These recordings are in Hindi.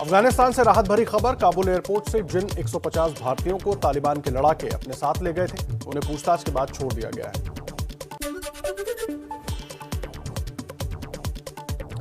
अफगानिस्तान से राहत भरी खबर। काबुल एयरपोर्ट से जिन 150 भारतीयों को तालिबान के लड़ाके अपने साथ ले गए थे, उन्हें पूछताछ के बाद छोड़ दिया गया है।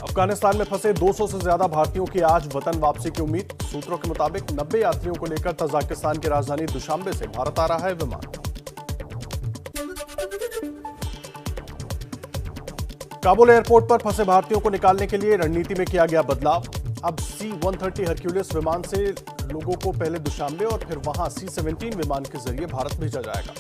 अफगानिस्तान में फंसे 200 से ज्यादा भारतीयों की आज वतन वापसी की उम्मीद। सूत्रों के मुताबिक 90 यात्रियों को लेकर तजाकिस्तान की राजधानी दुशांबे से भारत आ रहा है विमान। काबुल एयरपोर्ट पर फंसे भारतीयों को निकालने के लिए रणनीति में किया गया बदलाव। अब C-130 हरक्यूलिस विमान से लोगों को पहले दुशांबे और फिर वहां C-17 विमान के जरिए भारत भेजा जाएगा।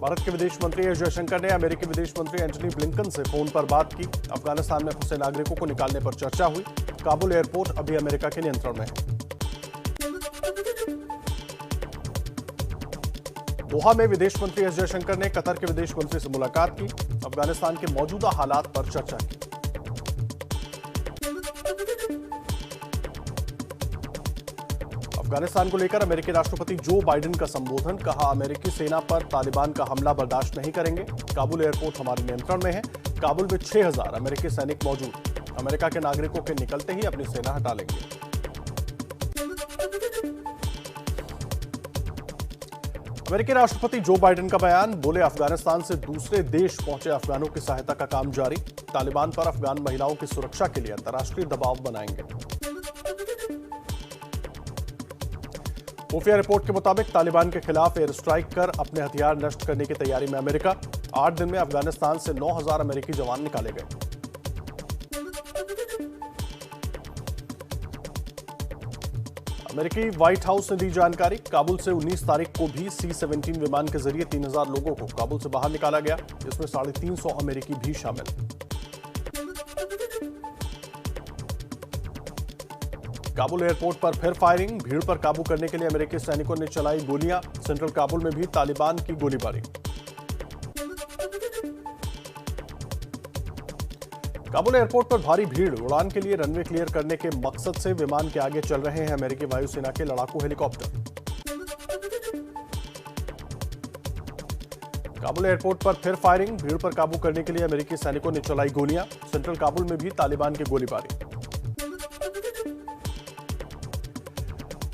भारत के विदेश मंत्री एस जयशंकर ने अमेरिकी विदेश मंत्री एंटनी ब्लिंकन से फोन पर बात की। अफगानिस्तान में फंसे नागरिकों को निकालने पर चर्चा हुई। काबुल एयरपोर्ट अभी अमेरिका के नियंत्रण में है। दोहा में विदेश मंत्री एस जयशंकर ने कतर के विदेश मंत्री से मुलाकात की। अफगानिस्तान के मौजूदा हालात पर चर्चा की। अफगानिस्तान को लेकर अमेरिकी राष्ट्रपति जो बाइडेन का संबोधन। कहा, अमेरिकी सेना पर तालिबान का हमला बर्दाश्त नहीं करेंगे। काबुल एयरपोर्ट हमारे नियंत्रण में है। काबुल में 6000 अमेरिकी सैनिक मौजूद। अमेरिका के नागरिकों के निकलते ही अपनी सेना हटा लेंगे। अमेरिकी राष्ट्रपति जो बाइडेन का बयान। बोले, अफगानिस्तान से दूसरे देश पहुंचे अफगानों की सहायता का काम जारी। तालिबान पर अफगान महिलाओं की सुरक्षा के लिए अंतर्राष्ट्रीय दबाव बनाएंगे। खुफिया रिपोर्ट के मुताबिक तालिबान के खिलाफ एयर स्ट्राइक कर अपने हथियार नष्ट करने की तैयारी में अमेरिका। 8 दिन में अफगानिस्तान से 9000 अमेरिकी जवान निकाले गए। अमेरिकी व्हाइट हाउस ने दी जानकारी। काबुल से 19 तारीख को भी C-17 विमान के जरिए 3000 लोगों को काबुल से बाहर निकाला गया। इसमें 350 अमेरिकी भी शामिल। काबुल एयरपोर्ट पर फिर फायरिंग। भीड़ पर काबू करने के लिए अमेरिकी सैनिकों ने चलाई गोलियां। सेंट्रल काबुल में भी तालिबान की गोलीबारी। काबुल एयरपोर्ट पर भारी भीड़। उड़ान के लिए रनवे क्लियर करने के मकसद से विमान के आगे चल रहे हैं अमेरिकी वायुसेना के लड़ाकू हेलीकॉप्टर। काबुल एयरपोर्ट पर फिर फायरिंग। भीड़ पर काबू करने के लिए अमेरिकी सैनिकों ने चलाई गोलियां। सेंट्रल काबुल में भी तालिबान की गोलीबारी।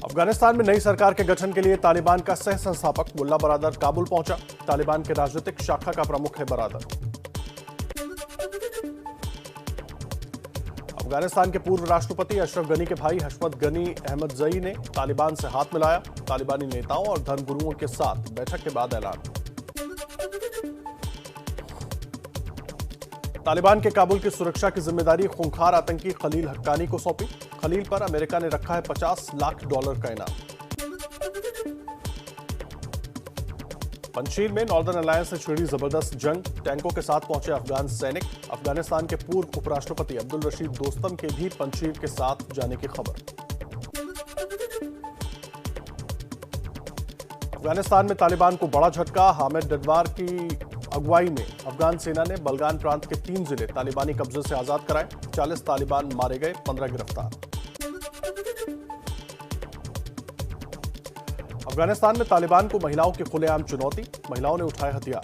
अफगानिस्तान में नई सरकार के गठन के लिए तालिबान का सह संस्थापक मुल्ला बरादर काबुल पहुंचा। तालिबान के राजनीतिक शाखा का प्रमुख है बरादर। अफगानिस्तान के पूर्व राष्ट्रपति अशरफ गनी के भाई हशमत गनी अहमदजई ने तालिबान से हाथ मिलाया। तालिबानी नेताओं और धर्मगुरुओं के साथ बैठक के बाद ऐलान। तालिबान के काबुल की सुरक्षा की जिम्मेदारी खूंखार आतंकी खलील हक्कानी को सौंपी। खलील पर अमेरिका ने रखा है $50 लाख का इनाम। पंचशील में नॉर्दर्न अलायंस से छिड़ी जबरदस्त जंग। टैंकों के साथ पहुंचे अफगान सैनिक। अफगानिस्तान के पूर्व उपराष्ट्रपति अब्दुल रशीद दोस्तम के भी पंचशील के साथ जाने की खबर। अफगानिस्तान में तालिबान को बड़ा झटका। हामिद डडवार की अगुवाई में अफगान सेना ने बलगान प्रांत के 3 जिले तालिबानी कब्जे से आजाद कराए। 40 तालिबान मारे गए, 15 गिरफ्तार। अफगानिस्तान में तालिबान को महिलाओं की खुलेआम चुनौती। महिलाओं ने उठाए हथियार।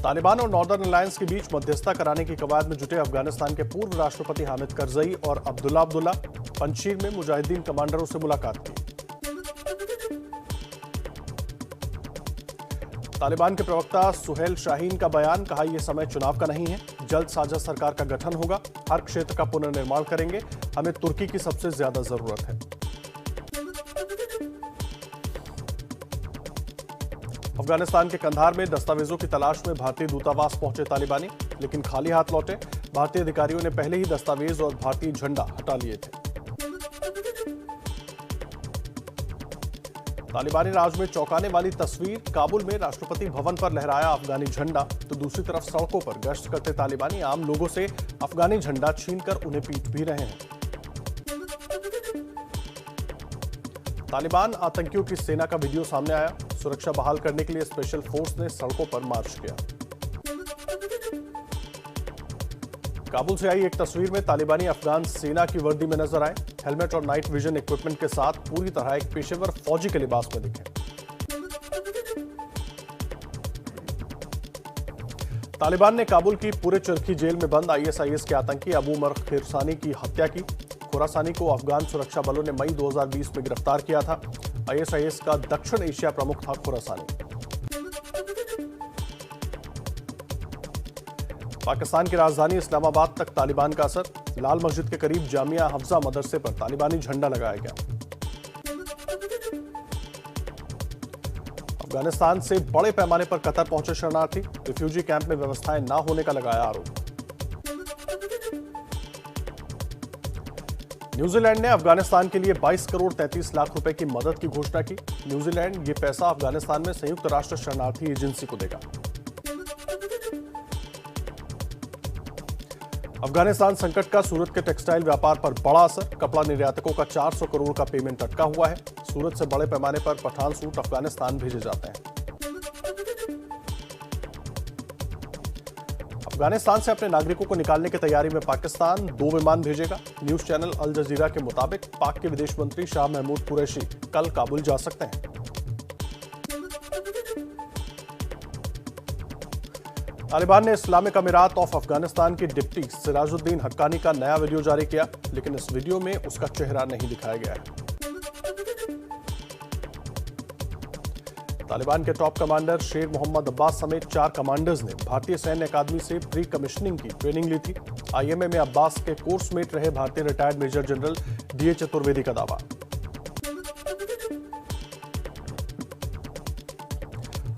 तालिबान और नॉर्दर्न अलायंस के बीच मध्यस्थता कराने की कवायद में जुटे अफगानिस्तान के पूर्व राष्ट्रपति हामिद करजई और अब्दुल्ला पंचशील में मुजाहिदीन कमांडरों से मुलाकात की। तालिबान के प्रवक्ता सुहेल शाहीन का बयान। कहा, यह समय चुनाव का नहीं है। जल्द साझा सरकार का गठन होगा। हर क्षेत्र का पुनर्निर्माण करेंगे। हमें तुर्की की सबसे ज्यादा जरूरत है। अफगानिस्तान के कंधार में दस्तावेजों की तलाश में भारतीय दूतावास पहुंचे तालिबानी, लेकिन खाली हाथ लौटे। भारतीय अधिकारियों ने पहले ही दस्तावेज और भारतीय झंडा हटा लिए थे। तालिबानी राज में चौंकाने वाली तस्वीर। काबुल में राष्ट्रपति भवन पर लहराया अफगानी झंडा, तो दूसरी तरफ सड़कों पर गश्त करते तालिबानी आम लोगों से अफगानी झंडा छीनकर उन्हें पीट भी रहे हैं। तालिबान आतंकियों की सेना का वीडियो सामने आया। सुरक्षा बहाल करने के लिए स्पेशल फोर्स ने सड़कों पर मार्च किया। काबुल से आई एक तस्वीर में तालिबानी अफगान सेना की वर्दी में नजर आए। हेलमेट और नाइट विजन इक्विपमेंट के साथ पूरी तरह एक पेशेवर फौजी के लिबास में दिखे। तालिबान ने काबुल की पूरे चरखी जेल में बंद आईएसआईएस के आतंकी अबू उमर खुरासानी की हत्या की। खुरासानी को अफगान सुरक्षा बलों ने मई 2020 में गिरफ्तार किया था। आईएसआईएस का दक्षिण एशिया प्रमुख था खुरासानी। पाकिस्तान की राजधानी इस्लामाबाद तक तालिबान का असर। लाल मस्जिद के करीब जामिया हफ्जा मदरसे पर तालिबानी झंडा लगाया गया। अफगानिस्तान से बड़े पैमाने पर कतर पहुंचे शरणार्थी। रिफ्यूजी कैंप में व्यवस्थाएं न होने का लगाया आरोप। न्यूजीलैंड ने अफगानिस्तान के लिए 22 करोड़ 33 लाख रुपए की मदद की घोषणा की। न्यूजीलैंड ये पैसा अफगानिस्तान में संयुक्त राष्ट्र शरणार्थी एजेंसी को देगा। अफगानिस्तान संकट का सूरत के टेक्सटाइल व्यापार पर बड़ा असर। कपड़ा निर्यातकों का 400 करोड़ का पेमेंट अटका हुआ है। सूरत से बड़े पैमाने पर पठान सूट अफगानिस्तान भेजे जाते हैं। अफगानिस्तान से अपने नागरिकों को निकालने की तैयारी में पाकिस्तान 2 विमान भेजेगा। न्यूज चैनल अल जजीरा के मुताबिक पाक के विदेश मंत्री शाह महमूद कुरैशी कल काबुल जा सकते हैं। तालिबान ने इस्लामिक अमीरात ऑफ अफगानिस्तान के डिप्टी सिराजुद्दीन हक्कानी का नया वीडियो जारी किया, लेकिन इस वीडियो में उसका चेहरा नहीं दिखाया गया है। तालिबान के टॉप कमांडर शेर मोहम्मद अब्बास समेत 4 कमांडर्स ने भारतीय सैन्य अकादमी से प्री कमिश्निंग की ट्रेनिंग ली थी। आईएमए में अब्बास के कोर्समेट रहे भारतीय retired major general DA Chaturvedi का दावा।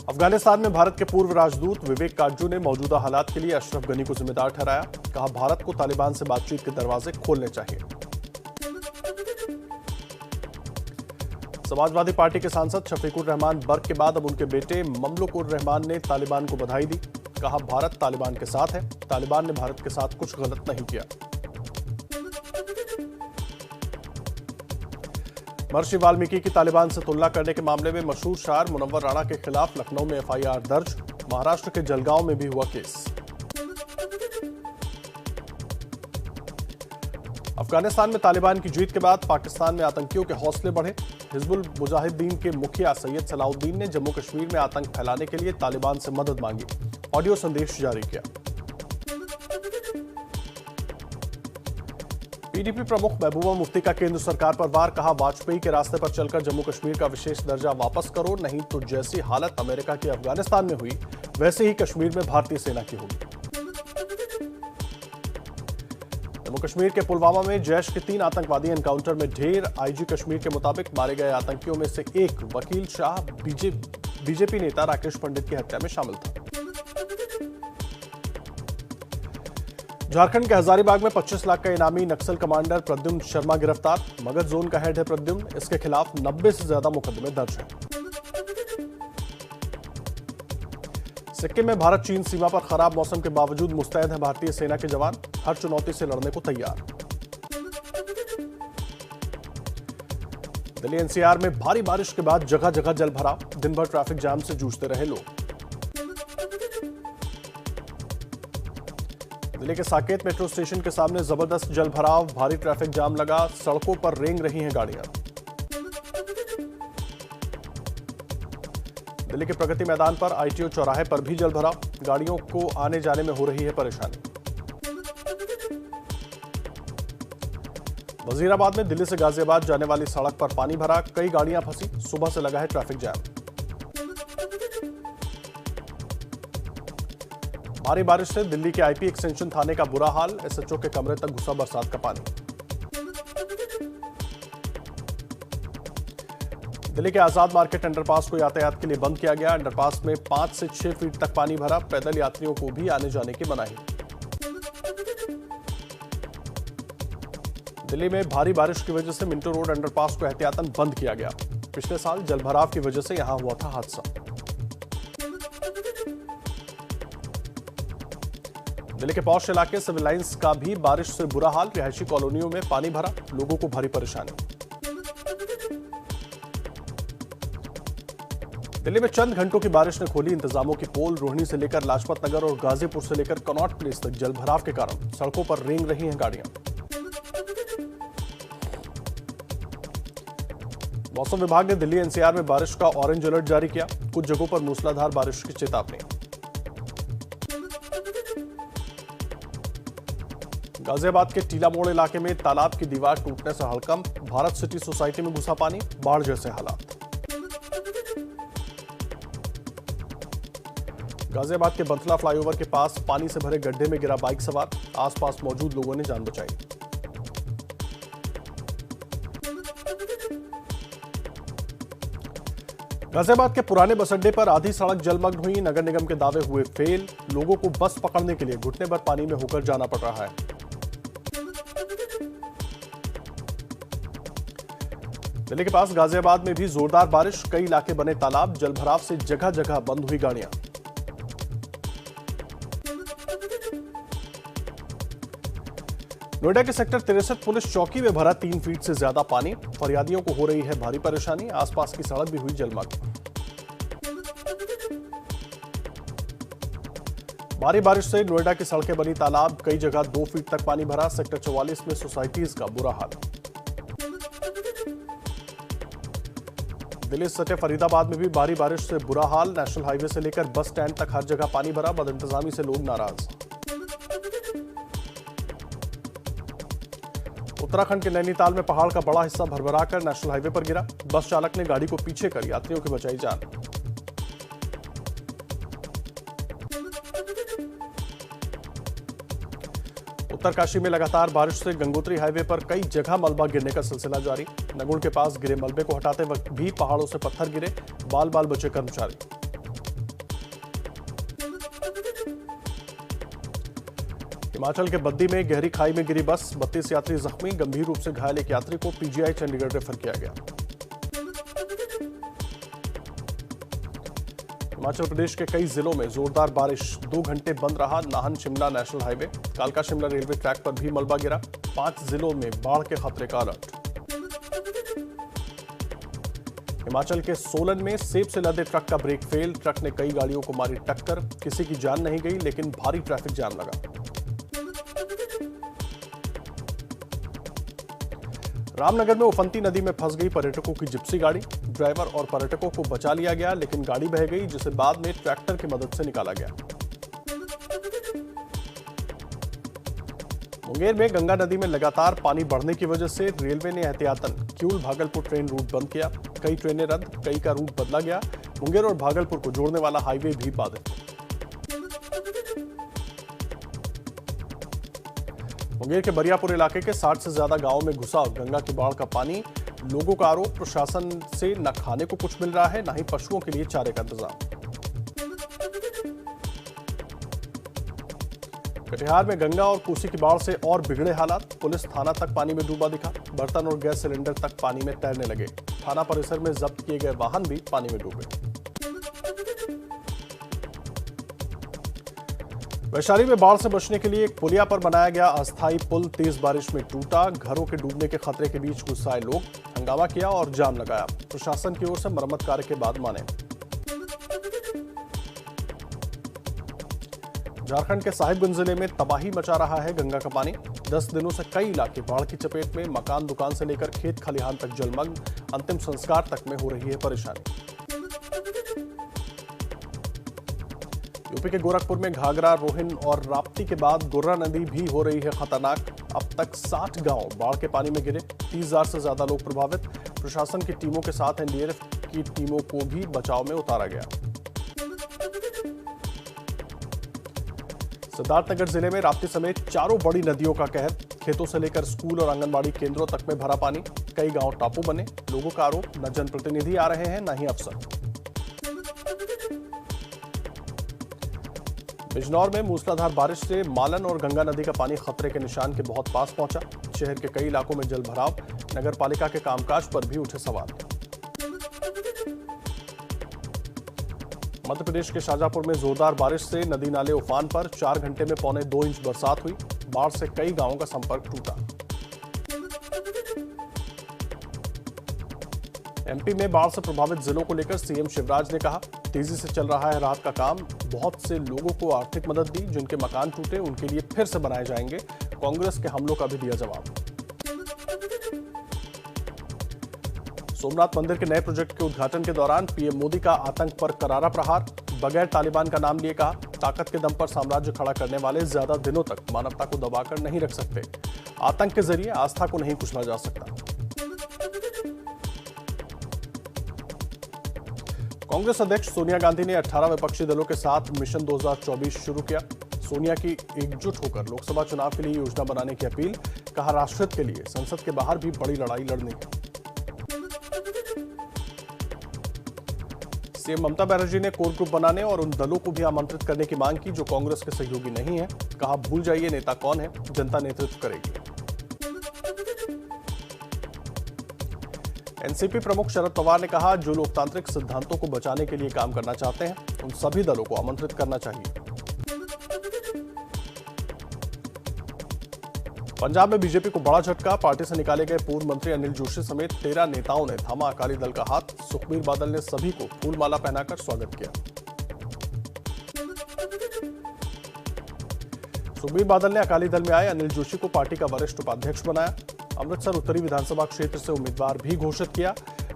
अफगानिस्तान में भारत के पूर्व राजदूत विवेक काटजू ने मौजूदा हालात के लिए अशरफ गनी को जिम्मेदार ठहराया। कहा, भारत को तालिबान से बातचीत के दरवाजे खोलने चाहिए। समाजवादी पार्टी के सांसद शफीकुर रहमान बर्क के बाद अब उनके बेटे ममलुकुर रहमान ने तालिबान को बधाई दी। कहा, भारत तालिबान के साथ है। तालिबान ने भारत के साथ कुछ गलत नहीं किया। महर्षि वाल्मीकि की तालिबान से तुलना करने के मामले में मशहूर शायर मुनव्वर राणा के खिलाफ लखनऊ में एफआईआर दर्ज। महाराष्ट्र के जलगांव में भी हुआ केस। अफगानिस्तान में तालिबान की जीत के बाद पाकिस्तान में आतंकियों के हौसले बढ़े। हिजबुल मुजाहिदीन के मुखिया सैयद सलाउद्दीन ने जम्मू कश्मीर में आतंक फैलाने के लिए तालिबान से मदद मांगी। ऑडियो संदेश जारी किया। पीडीपी प्रमुख महबूबा मुफ्ती का केंद्र सरकार पर वार। कहा, वाजपेयी के रास्ते पर चलकर जम्मू कश्मीर का विशेष दर्जा वापस करो, नहीं तो जैसी हालत अमेरिका की अफगानिस्तान में हुई वैसे ही कश्मीर में भारतीय सेना की होगी। जम्मू कश्मीर के पुलवामा में जैश के 3 आतंकवादी एनकाउंटर में ढेर। आईजी कश्मीर के मुताबिक मारे गए आतंकियों में से एक वकील शाह बीजेपी नेता राकेश पंडित की हत्या में शामिल था। झारखंड के हजारीबाग में 25 लाख का इनामी नक्सल कमांडर प्रद्युम्न शर्मा गिरफ्तार। मगध जोन का हेड है प्रद्युम्न। इसके खिलाफ 90 से ज्यादा मुकदमे दर्ज हैं। सिक्किम में भारत चीन सीमा पर खराब मौसम के बावजूद मुस्तैद है भारतीय सेना के जवान। हर चुनौती से लड़ने को तैयार। दिल्ली एनसीआर में भारी बारिश के बाद जगह जगह जल भराव। दिन भर ट्रैफिक जाम से जूझते रहे लोग। दिल्ली के साकेत मेट्रो स्टेशन के सामने जबरदस्त जल भराव। भारी ट्रैफिक जाम लगा। सड़कों पर रेंग रही हैं गाड़ियां। दिल्ली के प्रगति मैदान पर आईटीओ चौराहे पर भी जल भराव। गाड़ियों को आने जाने में हो रही है परेशानी। वजीराबाद में दिल्ली से गाजियाबाद जाने वाली सड़क पर पानी भरा। कई गाड़ियां फंसी। सुबह से लगा है ट्रैफिक जैम। भारी बारिश से दिल्ली के आईपी एक्सटेंशन थाने का बुरा हाल। एसएचओ के कमरे तक घुसा बरसात का पानी। दिल्ली के आजाद मार्केट अंडरपास को यातायात के लिए बंद किया गया। अंडरपास में 5 से 6 फीट तक पानी भरा। पैदल यात्रियों को भी आने जाने की मनाही। दिल्ली में भारी बारिश की वजह से मिंटो रोड अंडरपास को एहतियातन बंद किया गया। पिछले साल जलभराव की वजह से यहां हुआ था हादसा। दिल्ली के पौष इलाके सिविल लाइंस का भी बारिश से बुरा हाल। रिहायशी कॉलोनियों में पानी भरा। लोगों को भारी परेशानी। दिल्ली में चंद घंटों की बारिश ने खोली इंतजामों की पोल। रोहिणी से लेकर लाजपत नगर और गाजीपुर से लेकर कनॉट प्लेस तक जलभराव के कारण सड़कों पर रेंग रही हैं गाड़ियां। मौसम विभाग ने दिल्ली एनसीआर में बारिश का ऑरेंज अलर्ट जारी किया। कुछ जगहों पर मूसलाधार बारिश की चेतावनी। गाजियाबाद के टीला मोड़ इलाके में तालाब की दीवार टूटने से हड़कंप। भारत सिटी सोसाइटी में घुसा पानी, बाढ़ जैसे हालात। गाजियाबाद के बंथला फ्लाईओवर के पास पानी से भरे गड्ढे में गिरा बाइक सवार। आसपास मौजूद लोगों ने जान बचाई। गाजियाबाद के पुराने बस अड्डे पर आधी सड़क जलमग्न हुई। नगर निगम के दावे हुए फेल। लोगों को बस पकड़ने के लिए घुटने भर पानी में होकर जाना पड़ रहा है। दिल्ली के पास गाजियाबाद में भी जोरदार बारिश। कई इलाके बने तालाब। जलभराव से जगह जगह बंद हुई गाड़ियां। नोएडा के सेक्टर 63 पुलिस चौकी में भरा 3 फीट से ज्यादा पानी। फरियादियों को हो रही है भारी परेशानी। आसपास की सड़क भी हुई जलमग्न। भारी बारिश से नोएडा की सड़कें बनी तालाब। कई जगह 2 फीट तक पानी भरा। सेक्टर 44 में सोसाइटीज का बुरा हाल। दिल्ली सटे फरीदाबाद में भी भारी बारिश से बुरा हाल। नेशनल हाईवे से लेकर बस स्टैंड तक हर जगह पानी भरा। बदइंतजामी से लोग नाराज। उत्तराखंड के नैनीताल में पहाड़ का बड़ा हिस्सा भरभराकर नेशनल हाईवे पर गिरा। बस चालक ने गाड़ी को पीछे कर यात्रियों की बचाई जान। उत्तरकाशी में लगातार बारिश से गंगोत्री हाईवे पर कई जगह मलबा गिरने का सिलसिला जारी। नगुण के पास गिरे मलबे को हटाते वक्त भी पहाड़ों से पत्थर गिरे। बाल बाल बचे कर्मचारी। हिमाचल के बद्दी में गहरी खाई में गिरी बस। 32 यात्री जख्मी। गंभीर रूप से घायल एक यात्री को पीजीआई चंडीगढ़ रेफर किया गया। हिमाचल प्रदेश के कई जिलों में जोरदार बारिश। 2 घंटे बंद रहा नाहन शिमला नेशनल हाईवे। कालका शिमला रेलवे ट्रैक पर भी मलबा गिरा। 5 जिलों में बाढ़ के खतरे का अलर्ट। हिमाचल के सोलन में सेब से लदे ट्रक का ब्रेक फेल। ट्रक ने कई गाड़ियों को मारी टक्कर। किसी की जान नहीं गई लेकिन भारी ट्रैफिक जाम लगा। रामनगर में उफंती नदी में फंस गई पर्यटकों की जिप्सी गाड़ी। ड्राइवर और पर्यटकों को बचा लिया गया लेकिन गाड़ी बह गई, जिसे बाद में ट्रैक्टर की मदद से निकाला गया। मुंगेर में गंगा नदी में लगातार पानी बढ़ने की वजह से रेलवे ने एहतियातन किऊल भागलपुर ट्रेन रूट बंद किया। कई ट्रेनें रद्द, कई का रूट बदला गया। मुंगेर और भागलपुर को जोड़ने वाला हाईवे भी बाधित। मुंगेर के बरियापुर इलाके के 60 से ज्यादा गांवों में घुसा गंगा की बाढ़ का पानी। लोगों का आरोप प्रशासन से न खाने को कुछ मिल रहा है, न ही पशुओं के लिए चारे का इंतजाम। कटिहार में गंगा और कोसी की बाढ़ से और बिगड़े हालात। पुलिस थाना तक पानी में डूबा दिखा। बर्तन और गैस सिलेंडर तक पानी में तैरने लगे। थाना परिसर में जब्त किए गए वाहन भी पानी में डूबे। वैशाली में बाढ़ से बचने के लिए एक पुलिया पर बनाया गया अस्थायी पुल तेज बारिश में टूटा। घरों के डूबने के खतरे के बीच गुस्साए लोग हंगामा किया और जाम लगाया। प्रशासन की ओर से मरम्मत कार्य के बाद माने। झारखंड के साहिबगंज जिले में तबाही मचा रहा है गंगा का पानी। 10 दिनों से कई इलाके बाढ़ की चपेट में। मकान दुकान से लेकर खेत खलिहान तक जलमग्न। अंतिम संस्कार तक में हो रही है परेशानी। यूपी के गोरखपुर में घाघरा, रोहिन और राप्ती के बाद गुर्रा नदी भी हो रही है खतरनाक। अब तक 60 गांव बाढ़ के पानी में गिरे। 30,000 से ज्यादा लोग प्रभावित। प्रशासन की टीमों के साथ एनडीआरएफ की टीमों को भी बचाव में उतारा गया। सिद्धार्थनगर जिले में राप्ती समेत चारों बड़ी नदियों का कहर। खेतों से लेकर स्कूल और आंगनबाड़ी केंद्रों तक में भरा पानी। कई गांव टापू बने। लोगों का आरोप न जनप्रतिनिधि आ रहे हैं न ही अफसर। बिजनौर में मूसलाधार बारिश से मालन और गंगा नदी का पानी खतरे के निशान के बहुत पास पहुंचा। शहर के कई इलाकों में जलभराव। नगर पालिका के कामकाज पर भी उठे सवाल। मध्य प्रदेश के शाजापुर में जोरदार बारिश से नदी नाले उफान पर। 4 घंटे में 1.25 इंच बरसात हुई। बाढ़ से कई गांवों का संपर्क टूटा। एमपी में बाढ़ से प्रभावित जिलों को लेकर सीएम शिवराज ने कहा, तेजी से चल रहा है राहत का काम। बहुत से लोगों को आर्थिक मदद दी, जिनके मकान टूटे उनके लिए फिर से बनाए जाएंगे। कांग्रेस के हमलों का भी दिया जवाब। सोमनाथ मंदिर के नए प्रोजेक्ट के उद्घाटन के दौरान पीएम मोदी का आतंक पर करारा प्रहार। बगैर तालिबान का नाम लिए कहा, ताकत के दम पर साम्राज्य खड़ा करने वाले ज्यादा दिनों तक मानवता को दबाकर नहीं रख सकते। आतंक के जरिए आस्था को नहीं कुचला जा सकता। कांग्रेस अध्यक्ष सोनिया गांधी ने 18 विपक्षी दलों के साथ मिशन 2024 शुरू किया। सोनिया की एकजुट होकर लोकसभा चुनाव के लिए योजना बनाने की अपील। कहा, राष्ट्रहित के लिए संसद के बाहर भी बड़ी लड़ाई लड़नी है। सीएम ममता बनर्जी ने कोर ग्रुप बनाने और उन दलों को भी आमंत्रित करने की मांग की जो कांग्रेस के सहयोगी नहीं है। कहा, भूल जाइए नेता कौन है, जनता नेतृत्व करेगी। एनसीपी प्रमुख शरद पवार ने कहा, जो लोकतांत्रिक सिद्धांतों को बचाने के लिए काम करना चाहते हैं उन सभी दलों को आमंत्रित करना चाहिए। पंजाब में बीजेपी को बड़ा झटका। पार्टी से निकाले गए पूर्व मंत्री अनिल जोशी समेत 13 नेताओं ने थामा अकाली दल का हाथ। सुखबीर बादल ने सभी को फूलमाला पहनाकर स्वागत किया। सुखबीर बादल ने अकाली दल में आए अनिल जोशी को पार्टी का वरिष्ठ उपाध्यक्ष बनाया। अमृतसर उत्तरी विधानसभा क्षेत्र से उम्मीदवार भी घोषित किया।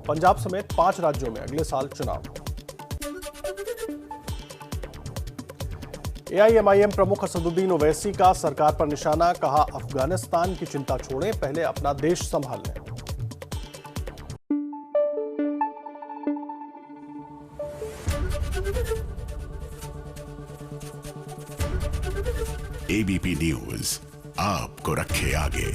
पंजाब समेत 5 राज्यों में अगले साल चुनाव। एआईएमआईएम प्रमुख असदुद्दीन ओवैसी का सरकार पर निशाना। कहा, अफगानिस्तान की चिंता छोड़ें, पहले अपना देश संभाल लें। एबीपी न्यूज आपको रखे आगे।